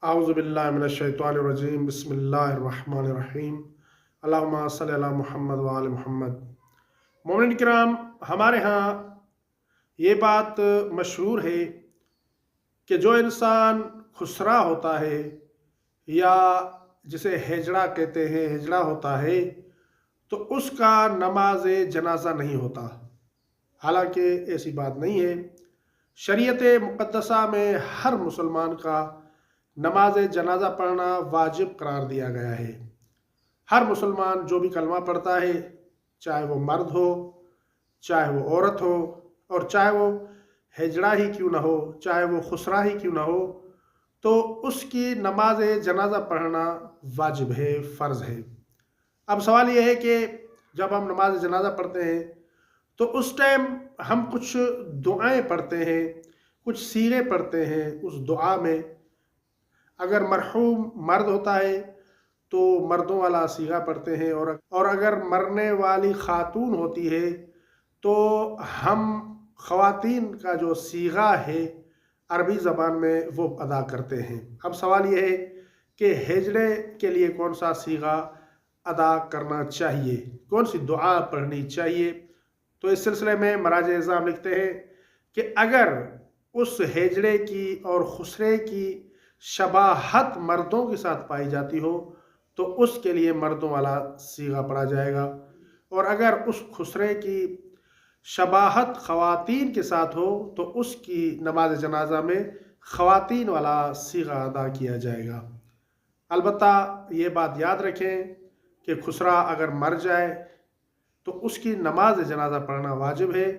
आऊज़ुबिल्लाहिमिनश्शैतानिर्रजीम बिस्मिल्लाहिर्रहमानिर्रहीम अल्लाहुम्मा सल्लि अला मुहम्मद व आले मुहम्मद। मोमिन किराम, हमारे यहाँ ये बात मशहूर है कि जो इंसान खुसरा होता है या जिसे हिजड़ा कहते हैं, हिजड़ा होता है, तो उसका नमाज जनाजा नहीं होता। हालांकि ऐसी बात नहीं है। शरीयत मुक़द्दसा में हर मुसलमान का नमाज जनाजा पढ़ना वाजिब करार दिया गया है। हर मुसलमान जो भी कलमा पढ़ता है, चाहे वो मर्द हो, चाहे वो औरत हो, और चाहे वो हिजड़ा ही क्यों ना हो, चाहे वो खुसरा ही क्यों ना हो, तो उसकी नमाज जनाजा पढ़ना वाजिब है, फ़र्ज़ है। अब सवाल ये है कि जब हम नमाज जनाजा पढ़ते हैं तो उस टाइम हम कुछ दुआएं पढ़ते हैं, कुछ सीरे पढ़ते हैं। उस दुआ में अगर मरहूम मर्द होता है तो मर्दों वाला सीगा पढ़ते हैं, और अगर मरने वाली खातून होती है तो हम ख़वातीन का जो सीगा है अरबी ज़बान में वो अदा करते हैं। अब सवाल ये है कि हिजड़े के लिए कौन सा सीगा अदा करना चाहिए, कौन सी दुआ पढ़नी चाहिए। तो इस सिलसिले में मराजे इज़ाम लिखते हैं कि अगर उस हिजड़े की और खुसरे की शबाहत मर्दों के साथ पाई जाती हो तो उसके लिए मर्दों वाला सीगा पढ़ा जाएगा, और अगर उस खुसरे की शबाहत ख़वातीन के साथ हो तो उसकी नमाज जनाजा में ख़वातीन वाला सीगा अदा किया जाएगा। अलबत्ता ये बात याद रखें कि खुसरा अगर मर जाए तो उसकी नमाज जनाजा पढ़ना वाजिब है।